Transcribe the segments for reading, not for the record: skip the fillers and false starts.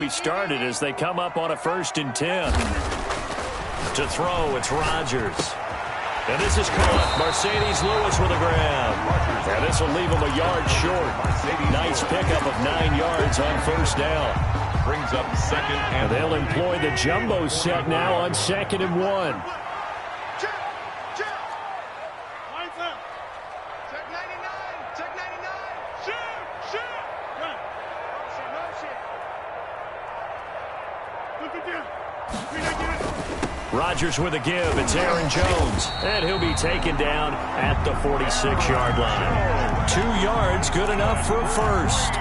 We started as they come up on a 1st and 10. To throw, it's Rodgers. And this is caught. Mercedes Lewis with a grab. And this will leave him a yard short. Nice pickup of 9 yards on 1st down. Brings up 2nd and they'll employ the jumbo set now on 2nd and 1. Rodgers with a give. It's Aaron Jones. And he'll be taken down at the 46-yard line. 2 yards, good enough for a first.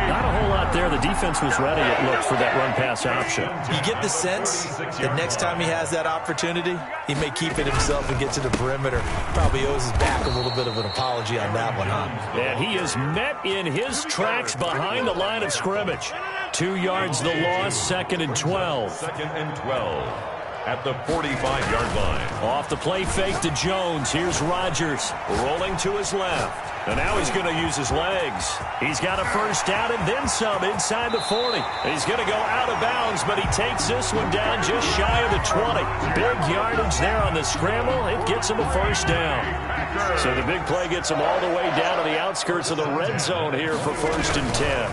Not a whole lot there. The defense was ready, it looked, for that run-pass option. You get the sense that next time he has that opportunity, he may keep it himself and get to the perimeter. Probably owes his back a little bit of an apology on that one, huh? And he is met in his tracks behind the line of scrimmage. 2 yards the loss, 2nd and 12. 2nd and 12. At the 45-yard line. Off the play fake to Jones. Here's Rodgers rolling to his left. And now he's going to use his legs. He's got a 1st down and then some inside the 40. He's going to go out of bounds, but he takes this one down just shy of the 20. Big yardage there on the scramble. It gets him a 1st down. So the big play gets him all the way down to the outskirts of the red zone here for 1st and 10.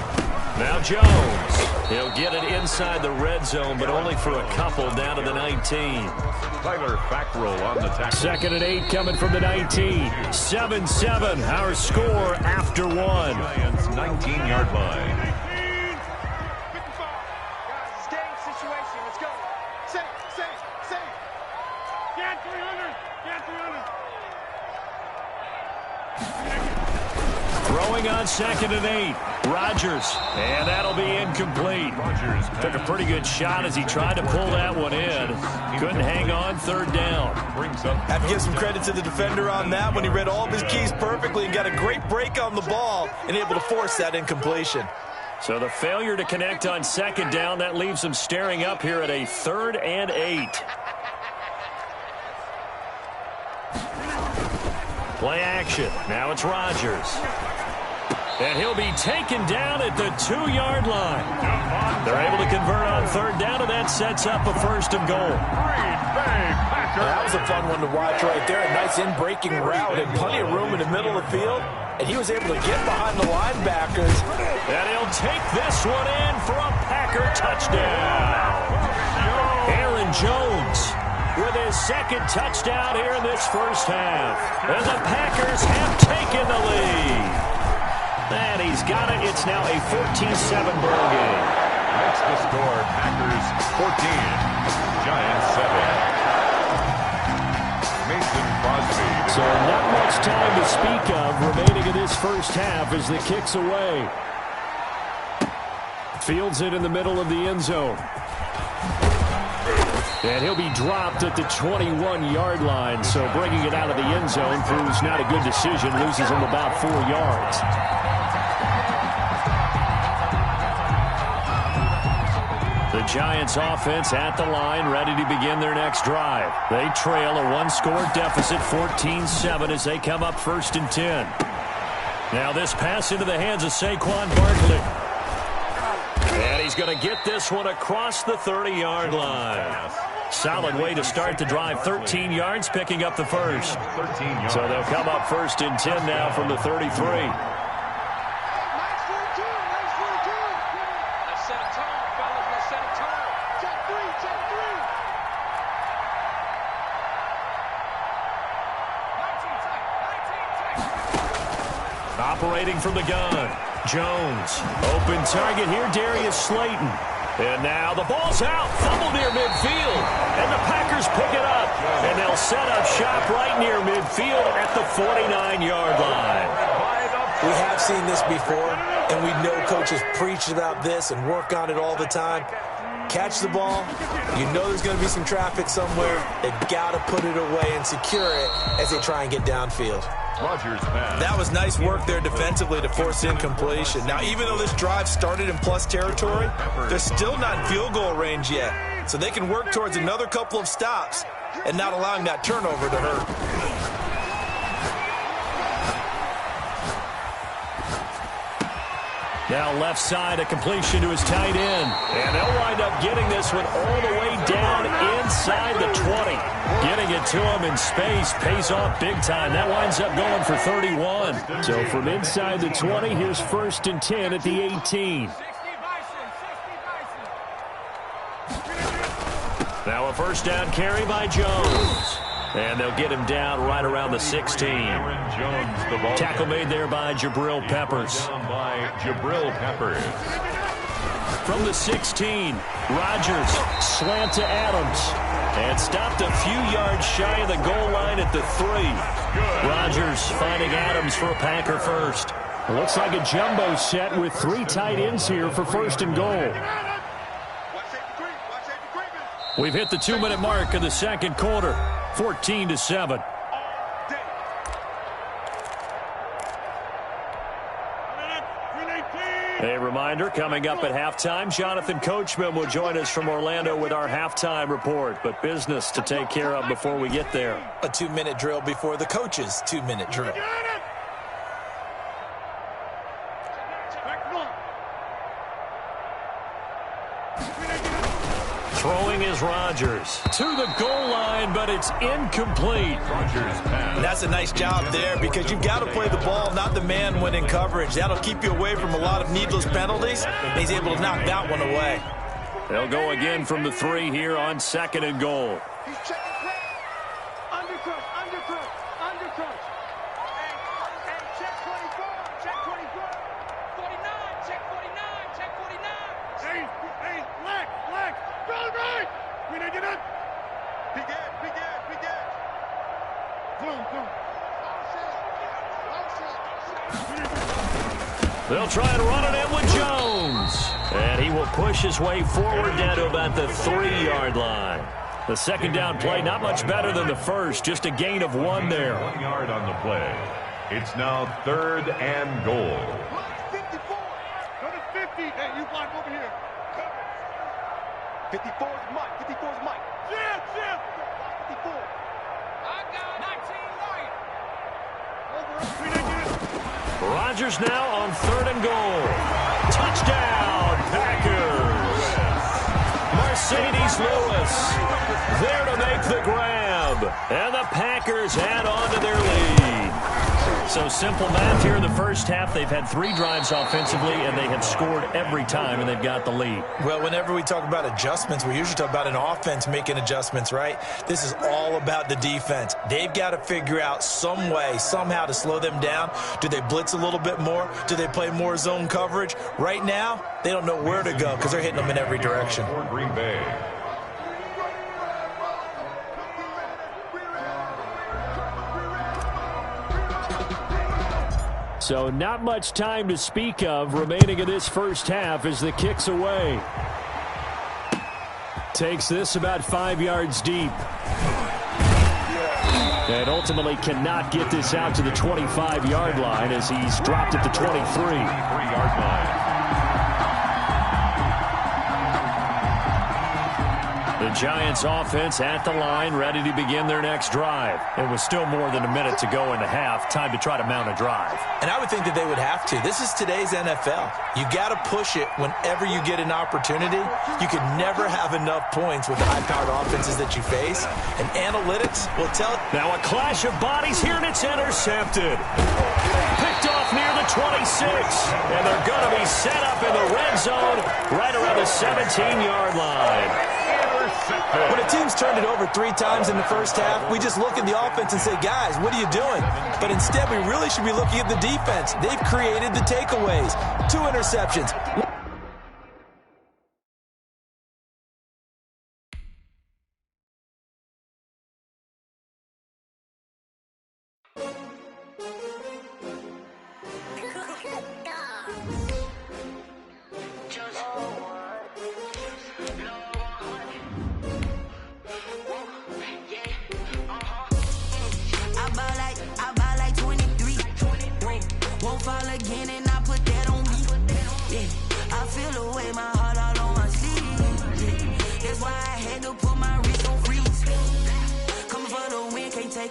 Now Jones. He'll get it inside the red zone, but only for a couple down to the 19. Tyler Fackrell on the tackle. 2nd and 8 coming from the 19. 7-7, our score after 1. Giants 19-yard line. Guys, game situation. Let's go. Safe. Get 300. Throwing on 2nd and 8. Rodgers, and that'll be incomplete. Rodgers took a pretty good shot as he tried to pull that one in. Couldn't hang on, 3rd down. Have to give some credit to the defender on that when he read all of his keys perfectly and got a great break on the ball and able to force that incompletion. So the failure to connect on 2nd down, that leaves him staring up here at a 3rd and 8. Play action. Now it's Rodgers. And he'll be taken down at the 2-yard line. They're able to convert on 3rd down, and that sets up a 1st and goal. That was a fun one to watch right there. A nice in-breaking route and plenty of room in the middle of the field. And he was able to get behind the linebackers. And he'll take this one in for a Packer touchdown. Aaron Jones with his 2nd touchdown here in this 1st half. And the Packers have taken the lead. And he's got it. It's now a 14-7 ball game. Makes the score Packers 14, Giants 7. Mason Crosby. So not much time to speak of remaining in this 1st half as the kick's away. Fields it in the middle of the end zone. And he'll be dropped at the 21-yard line. So bringing it out of the end zone proves not a good decision. Loses him about 4 yards. The Giants offense at the line, ready to begin their next drive. They trail a 1-score deficit, 14-7, as they come up 1st and 10. Now this pass into the hands of Saquon Barkley. And he's going to get this one across the 30-yard line. Solid way to start the drive, 13 yards, picking up the 1st. So they'll come up 1st and 10 now from the 33. Operating from the gun. Jones. Open target here, Darius Slayton. And now the ball's out. Fumble near midfield. And the Packers pick it up. And they'll set up shop right near midfield at the 49-yard line. We have seen this before, and we know coaches preach about this and work on it all the time. Catch the ball. You know there's going to be some traffic somewhere. They've got to put it away and secure it as they try and get downfield. Rodgers pass. That was nice work there defensively to force incompletion. Now, even though this drive started in plus territory, they're still not in field goal range yet. So they can work towards another couple of stops and not allowing that turnover to hurt. Now left side, a completion to his tight end. And they'll wind up getting this one all the way down inside the 20. Getting it to him in space pays off big time. That winds up going for 31. So from inside the 20, here's 1st and 10 at the 18. Now a first down carry by Jones. And they'll get him down right around the 16. Tackle made there by Jabril Peppers. From the 16, Rodgers slant to Adams. And stopped a few yards shy of the goal line at the 3. Rodgers finding Adams for a Packer first. It looks like a jumbo set with 3 tight ends here for 1st and goal. We've hit the 2-minute mark of the second quarter. 14-7. A reminder, coming up at halftime, Jonathan Coachman will join us from Orlando with our halftime report. But business to take care of before we get there. A 2-minute drill before the coach's 2-minute drill. Throwing is Rodgers to the goal line, but it's incomplete. That's a nice job there because you've got to play the ball, not the man when in coverage. That'll keep you away from a lot of needless penalties. He's able to knock that one away. They'll go again from the 3 here on 2nd and goal. He's checking play. Undercut, undercut, undercut. And check 24, check 24. 49, check 49, check 49. Hey, leg. Go right. We didn't get it. Big edge. Go. They'll try and run it in with Jones. And he will push his way forward down to about the 3-yard line. The second down play, not much better than the first, just a gain of 1 there. 1 yard on the play. It's now 3rd and goal. 54. Go to 50. Hey, you block over here. 54 is Mike. 54 is Mike. Jim. 54. I got 19 right. Over. Rodgers now on 3rd and goal. Touchdown, Packers. Mercedes Lewis there to make the grab. And the Packers add on to their lead. So simple math here in the first half. They've had 3 drives offensively, and they have scored every time, and they've got the lead. Well, whenever we talk about adjustments, we usually talk about an offense making adjustments, right? This is all about the defense. They've got to figure out some way, somehow to slow them down. Do they blitz a little bit more? Do they play more zone coverage? Right now, they don't know where to go because they're hitting them in every direction. Green Bay. So not much time to speak of remaining in this first half as the kick's away. Takes this about 5 yards deep. And ultimately cannot get this out to the 25-yard line as he's dropped at the 23. 3-yard line. The Giants offense at the line, ready to begin their next drive. It was still more than a minute to go in the half. Time to try to mount a drive. And I would think that they would have to. This is today's NFL. You got to push it whenever you get an opportunity. You could never have enough points with the high-powered offenses that you face. And analytics will tell. Now a clash of bodies here, and it's intercepted. Picked off near the 26. And they're going to be set up in the red zone right around the 17-yard line. When a team's turned it over 3 times in the first half, we just look at the offense and say, guys, what are you doing? But instead, we really should be looking at the defense. They've created the takeaways. 2 interceptions.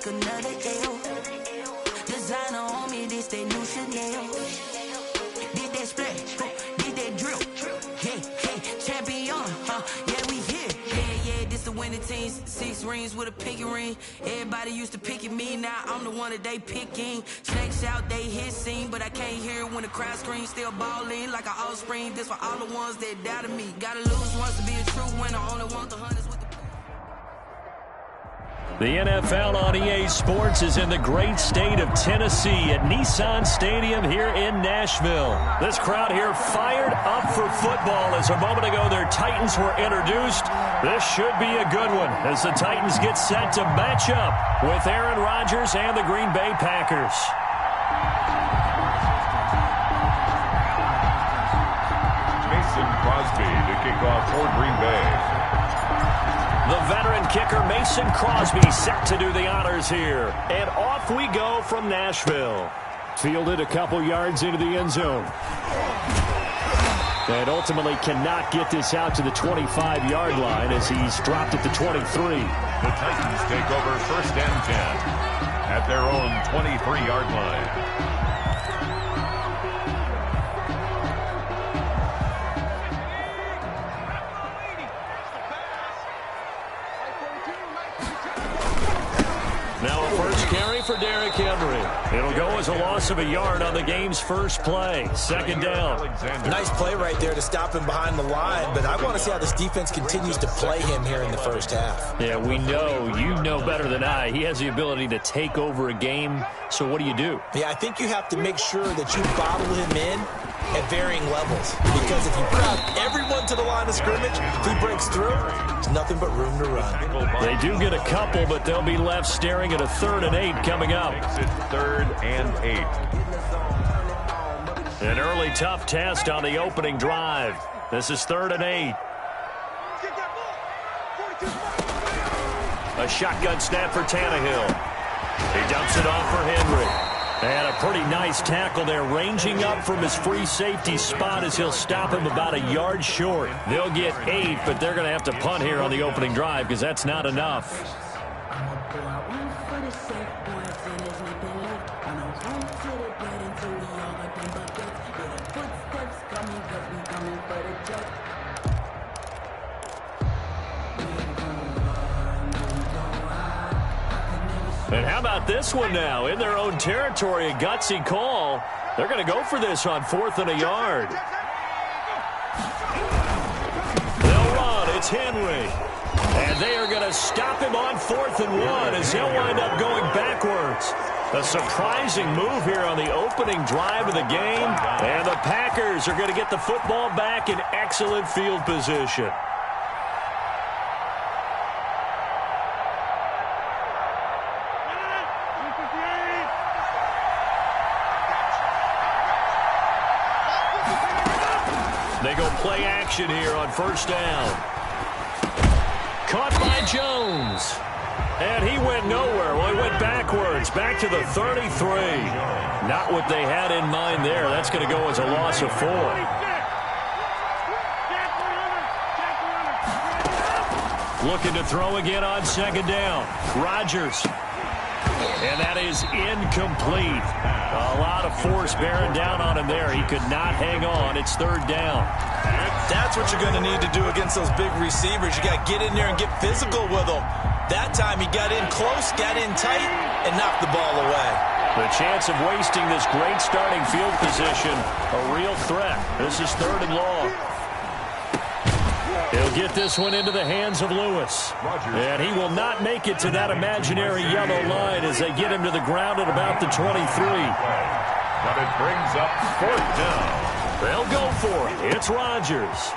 Another L. Designer on me, this that new Chanel. Did that splash. Yeah, we here. Yeah, this the winning teams. 6 rings with a pinky ring. Everybody used to picking me, now I'm the one that they picking. Snakes out, they hit scene, but I can't hear when the crowd screams. Still balling like an offspring. This for all the ones that doubted me. Gotta lose once to be a true winner. Only want the hunters with the... The NFL on EA Sports is in the great state of Tennessee at Nissan Stadium here in Nashville. This crowd here fired up for football as a moment ago their Titans were introduced. This should be a good one as the Titans get set to match up with Aaron Rodgers and the Green Bay Packers. Mason Crosby to kick off for Green Bay. The veteran kicker Mason Crosby set to do the honors here. And off we go from Nashville. Fielded a couple yards into the end zone. And ultimately cannot get this out to the 25-yard line as he's dropped at the 23. The Titans take over 1st and 10 at their own 23-yard line. Now a first carry for Derrick Henry. It'll go as a loss of a yard on the game's first play. 2nd down. Nice play right there to stop him behind the line, but I want to see how this defense continues to play him here in the first half. Yeah, we know, you know better than I, he has the ability to take over a game. So what do you do? Yeah, I think you have to make sure that you bottle him in at varying levels. Because if you crowd everyone to the line of scrimmage, if he breaks through, there's nothing but room to run. They do get a couple, but they'll be left staring at a 3rd and 8 coming up. Makes it 3rd and 8. An early tough test on the opening drive. This is 3rd and 8. A shotgun snap for Tannehill. He dumps it off for Henry. And a pretty nice tackle there, ranging up from his free safety spot as he'll stop him about a yard short. They'll get 8, but they're going to have to punt here on the opening drive because that's not enough. And how about this one now? In their own territory, a gutsy call. They're going to go for this on 4th and a yard. They'll run. It's Henry. And they are going to stop him on 4th and 1 as he'll wind up going backwards. A surprising move here on the opening drive of the game. And the Packers are going to get the football back in excellent field position. They go play action here on 1st down. Caught by Jones. And he went nowhere. Well, he went backwards, back to the 33. Not what they had in mind there. That's going to go as a loss of 4. Looking to throw again on 2nd down. Rodgers. And that is incomplete. A lot of force bearing down on him there. He could not hang on. It's 3rd down. That's what you're going to need to do against those big receivers. You got to get in there and get physical with them. That time he got in close, got in tight, and knocked the ball away. The chance of wasting this great starting field position, a real threat. This is 3rd and long. He'll get this one into the hands of Lewis. And he will not make it to that imaginary yellow line as they get him to the ground at about the 23. But it brings up 4th down. They'll go for it. It's Rodgers.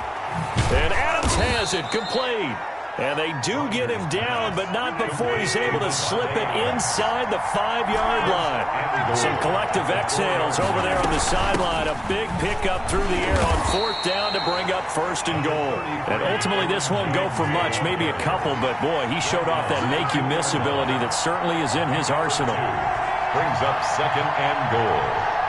And Adams has it, complete. And they do get him down, but not before he's able to slip it inside the 5-yard line. Some collective exhales over there on the sideline. A big pickup through the air on 4th down to bring up 1st and goal. And ultimately, this won't go for much, maybe a couple, but boy, he showed off that make-you-miss ability that certainly is in his arsenal. Brings up 2nd and goal.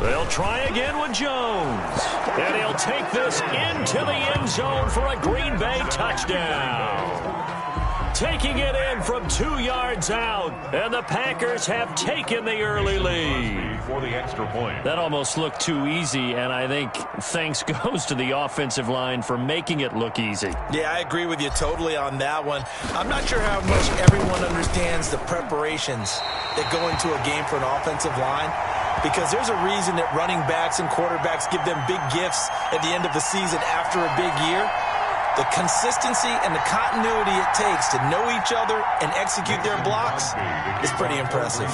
They'll try again with Jones. And he'll take this into the end zone for a Green Bay touchdown. Taking it in from 2 yards out. And the Packers have taken the early lead. For the extra point. That almost looked too easy, and I think thanks goes to the offensive line for making it look easy. Yeah, I agree with you totally on that one. I'm not sure how much everyone understands the preparations that go into a game for an offensive line, because there's a reason that running backs and quarterbacks give them big gifts at the end of the season after a big year. The consistency and the continuity it takes to know each other and execute their blocks is pretty impressive.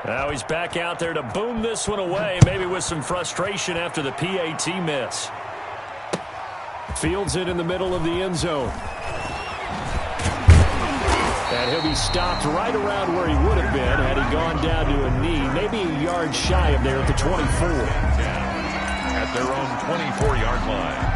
Now he's back out there to boom this one away, maybe with some frustration after the PAT miss. Fields it in the middle of the end zone. And he'll be stopped right around where he would have been had he gone down to a knee, maybe a yard shy of there at the 24. At their own 24-yard line.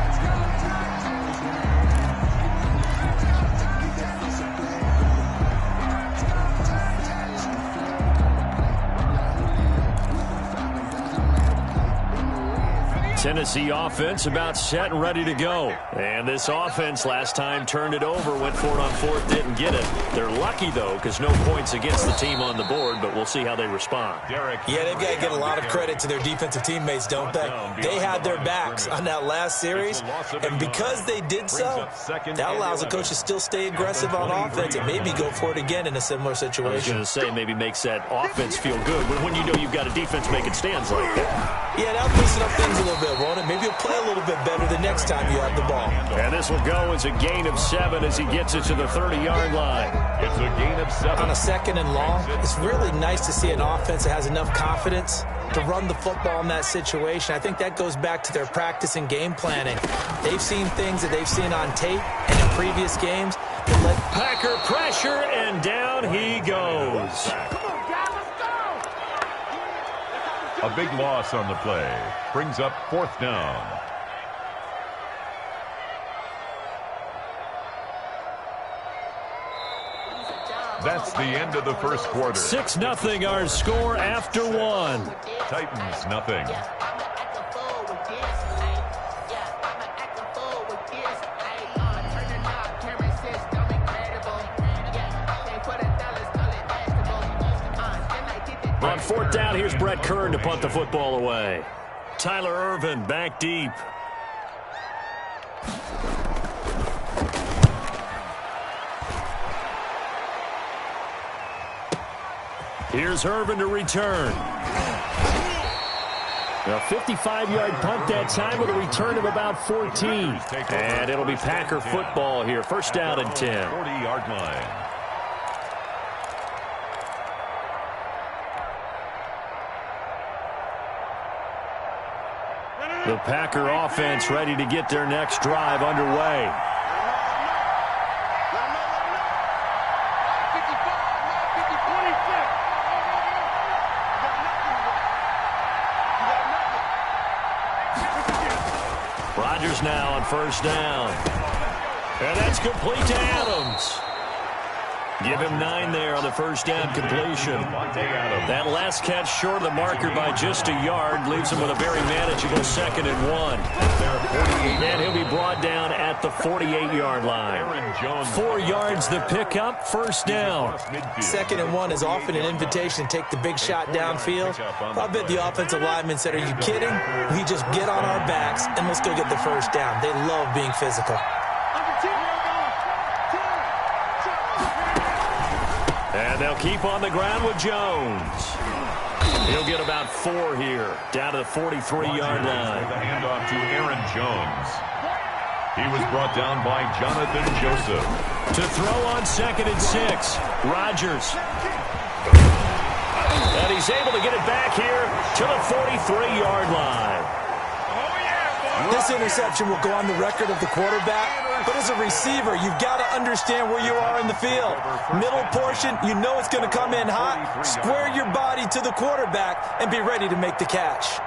Tennessee offense about set and ready to go. And this offense last time turned it over, went for it on fourth, didn't get it. They're lucky, though, because no points against the team on the board, but we'll see how they respond. Yeah, they've got to get a lot of credit to their defensive teammates, don't they? They had their backs on that last series, and because they did so, that allows the coach to still stay aggressive on offense and maybe go for it again in a similar I was situation. going to say maybe makes that offense feel good when you know you've got a defense making stands like that. Yeah, that'll loosen up things a little bit, won't it? Maybe you'll play a little bit better the next time you have the ball. And this will go as a gain of 7 as he gets it to the 30-yard line. It's a gain of 7. On a second and long, it's really nice to see an offense that has enough confidence to run the football in that situation. I think that goes back to their practice and game planning. They've seen things that they've seen on tape and in previous games. Packer pressure, and down he goes. A big loss on the play. Brings up 4th down. That's the end of the first quarter. 6-0 our score after 1. Titans nothing. On 4th down, here's Brett Kern to punt the football away. Tyler Ervin back deep. Here's Ervin to return. A 55-yard punt that time with a return of about 14. And it'll be Packer football here. First down and 10. 40-yard line. The Packer offense ready to get their next drive underway. Rodgers now on first down. And that's complete to Adams. Give him 9 there on the first down completion. That last catch short of the marker by just a yard leaves him with a very manageable 2nd and 1. And he'll be brought down at the 48-yard line. 4 yards the pickup, first down. 2nd and 1 is often an invitation to take the big shot downfield. I bet the offensive linemen said, are you kidding? We just get on our backs and let's go get the first down. They love being physical. And they'll keep on the ground with Jones. He'll get about 4 here, down to the 43-yard line. The handoff to Aaron Jones. He was brought down by Jonathan Joseph. To throw on 2nd and 6, Rodgers. And he's able to get it back here to the 43-yard line. This interception will go on the record of the quarterback, but as a receiver, you've got to understand where you are in the field. Middle portion, you know it's going to come in hot. Square your body to the quarterback and be ready to make the catch.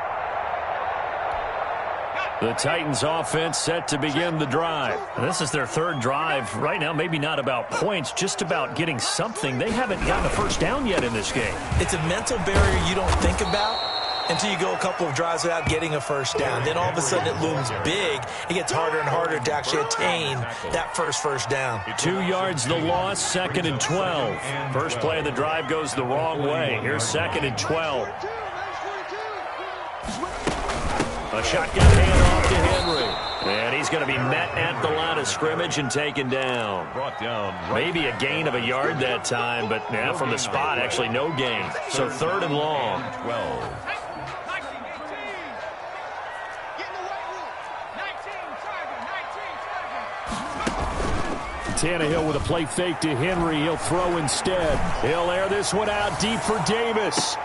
The Titans offense set to begin the drive. This is their third drive. Right now, maybe not about points, just about getting something. They haven't gotten a first down yet in this game. It's a mental barrier you don't think about until you go a couple of drives without getting a first down. Then all of a sudden it looms big. It gets harder and harder to actually attain that first down. 2 yards the loss, 2nd and 12. First play of the drive goes the wrong way. Here's 2nd and 12. A shotgun handoff to Henry. And he's going to be met at the line of scrimmage and taken down. Brought down. Maybe a gain of a yard that time, but now from the spot, actually no gain. So 3rd and long. 12. Tannehill with a play fake to Henry. He'll throw instead. He'll air this one out deep for Davis.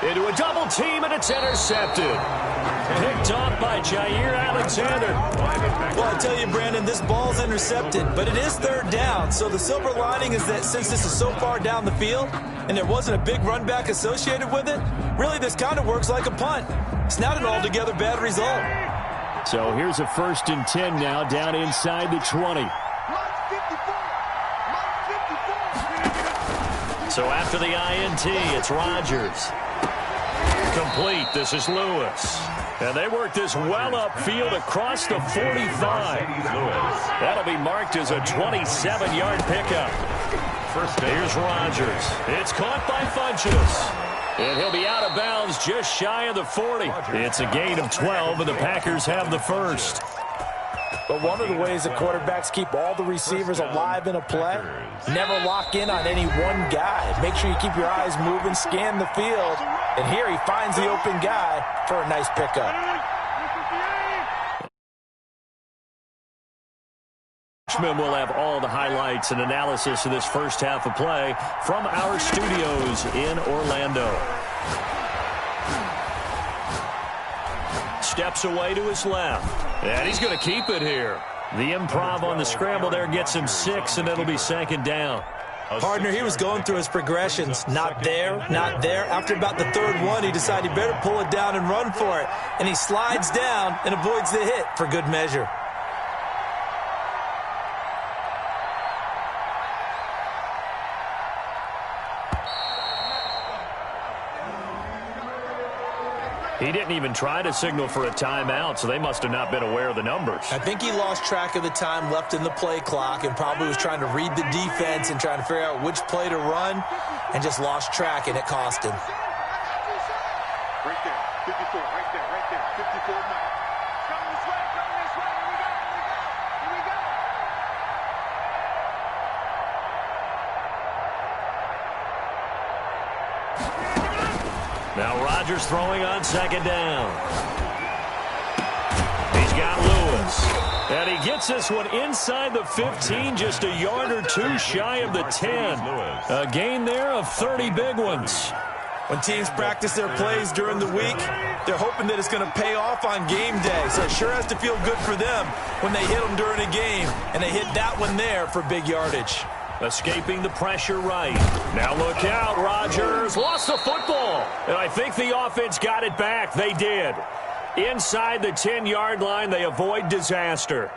Into a double team, and it's intercepted. Picked off by Jair Alexander. Well, I tell you, Brandon, this ball's intercepted, but it is 3rd down. So the silver lining is that since this is so far down the field and there wasn't a big run back associated with it, really this kind of works like a punt. It's not an altogether bad result. So here's a 1st and 10 now, down inside the 20. So after the INT, it's Rodgers. Complete. This is Lewis. And they work this well upfield across the 45. That'll be marked as a 27-yard pickup. Here's Rodgers. It's caught by Funchess. And he'll be out of bounds just shy of the 40. It's a gain of 12, and the Packers have the first. But one of the ways that quarterbacks keep all the receivers alive in a play, never lock in on any one guy. Make sure you keep your eyes moving, scan the field, and here he finds the open guy for a nice pickup. Will have all the highlights and analysis of this first half of play from our studios in Orlando. Steps away to his left, and he's going to keep it here. The improv on the scramble there gets him 6, and it'll be 2nd down. Partner, he was going through his progressions. Not there, not there. After about the 3rd one, he decided he better pull it down and run for it. And he slides down and avoids the hit for good measure. He didn't even try to signal for a timeout, so they must have not been aware of the numbers. I think he lost track of the time left in the play clock and probably was trying to read the defense and trying to figure out which play to run and just lost track, and it cost him. Right there, 54, right there, 54 Mike. Come this way, here we go. Now Rodgers throwing on 2nd down. He's got Lewis. And he gets this one inside the 15, just a yard or 2 shy of the 10. A gain there of 30 big ones. When teams practice their plays during the week, they're hoping that it's going to pay off on game day. So it sure has to feel good for them when they hit them during a game. And they hit that one there for big yardage. Escaping the pressure right. Now look out, Rodgers lost the football. And I think the offense got it back. They did. Inside the 10-yard line, they avoid disaster.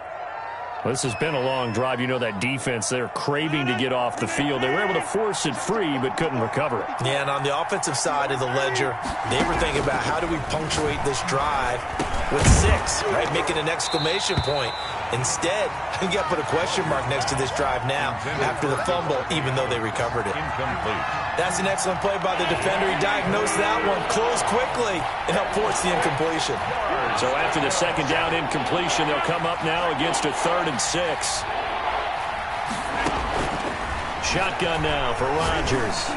This has been a long drive. You know that defense, they're craving to get off the field. They were able to force it free, but couldn't recover it. Yeah, and on the offensive side of the ledger, they were thinking about how do we punctuate this drive with 6, right? Making an exclamation point. Instead, you got to put a question mark next to this drive now after the fumble, even though they recovered it. Incomplete. That's an excellent play by the defender. He diagnosed that one, closed quickly, and helped force the incompletion. So after the 2nd down incompletion, they'll come up now against a 3rd and 6. Shotgun now for Rodgers.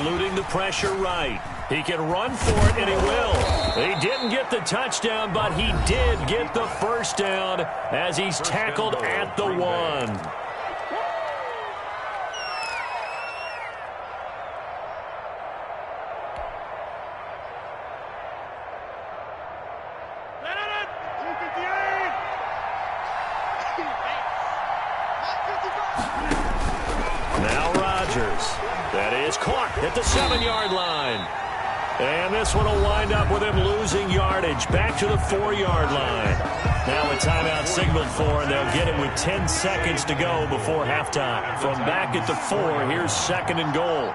Eluding the pressure right. He can run for it, and he will. He didn't get the touchdown, but he did get the first down as he's tackled at the 1. is caught at the 7-yard line. And this one will wind up with him losing yardage back to the 4-yard line. Now a timeout signaled for, and they'll get it with 10 seconds to go before halftime. From back at the 4, here's 2nd and goal.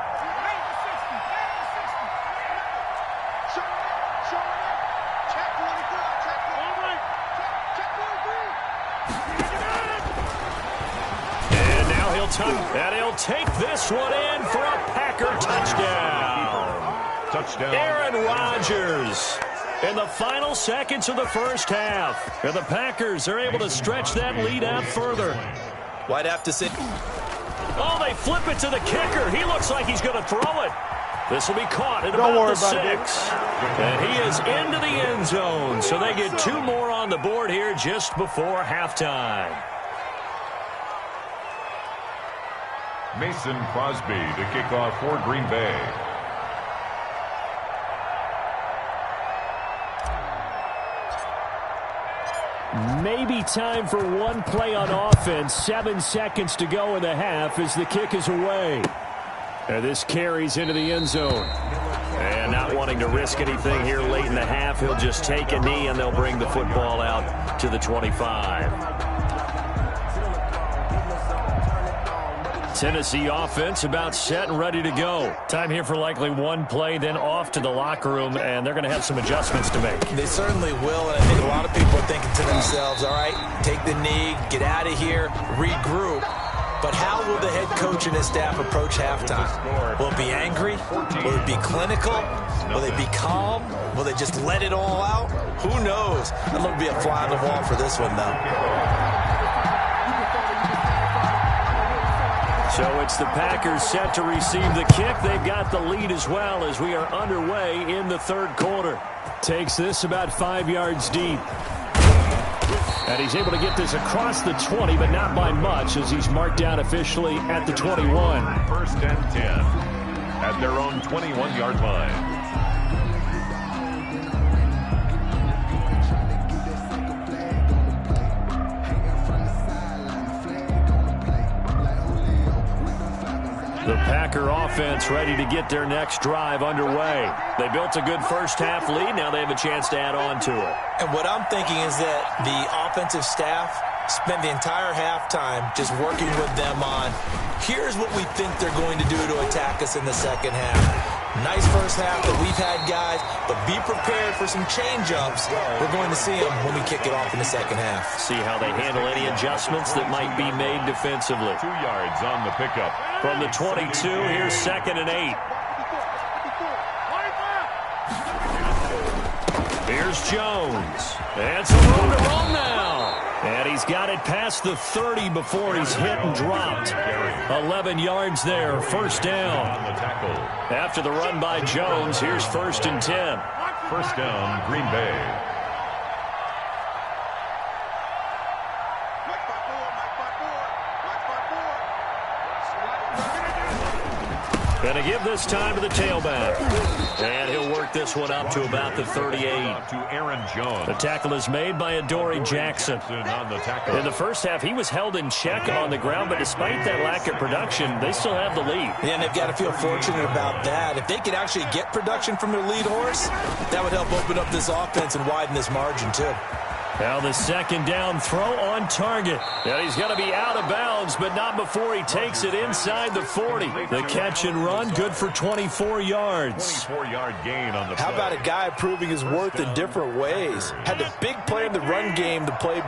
And now he'll take this one in for a Packer touchdown. Touchdown. Aaron Rodgers in the final seconds of the first half. And the Packers are able to stretch that lead out further. Why'd have to say... Oh, they flip it to the kicker. He looks like he's going to throw it. This will be caught at about the 6. And he is into the end zone. So they get 2 more on the board here just before halftime. Mason Crosby to kick off for Green Bay. Maybe time for one play on offense. 7 seconds to go in the half as the kick is away. And this carries into the end zone. And not wanting to risk anything here late in the half, he'll just take a knee and they'll bring the football out to the 25. Tennessee offense about set and ready to go. Time here for likely one play, then off to the locker room, and they're going to have some adjustments to make. They certainly will, and I think a lot of people are thinking to themselves, all right, take the knee, get out of here, regroup. But how will the head coach and his staff approach halftime? Will it be angry? Will it be clinical? Will they be calm? Will they just let it all out? Who knows? I'd love to be a fly on the wall for this one, though. So it's the Packers set to receive the kick. They've got the lead as well as we are underway in the 3rd quarter. Takes this about 5 yards deep. And he's able to get this across the 20, but not by much as he's marked down officially at the 21. 1st and 10 at their own 21-yard line. The Packer offense ready to get their next drive underway. They built a good first half lead. Now they have a chance to add on to it. And what I'm thinking is that the offensive staff spend the entire halftime just working with them on, here's what we think they're going to do to attack us in the second half. Nice first half that we've had, guys, but be prepared for some change-ups. We're going to see them when we kick it off in the second half. See how they handle any adjustments that might be made defensively. 2 yards on the pickup. From the 22, here's 2nd and 8. Here's Jones. And some room to run now. And he's got it past the 30 before he's hit and dropped. 11 yards there, 1st down. After the run by Jones, here's 1st and 10. 1st down, Green Bay. Going to give this time to the tailback. And he'll work this one up to about the 38. To Aaron Jones. The tackle is made by Adoree Jackson. In the first half, he was held in check on the ground, but despite that lack of production, they still have the lead. Yeah, and they've got to feel fortunate about that. If they could actually get production from their lead horse, that would help open up this offense and widen this margin, too. Now the 2nd down throw on target. And he's going to be out of bounds, but not before he takes it inside the 40. The catch and run, good for 24 yards. 24-yard gain on the play. How about a guy proving his worth in different ways? Had the big play in the run game to play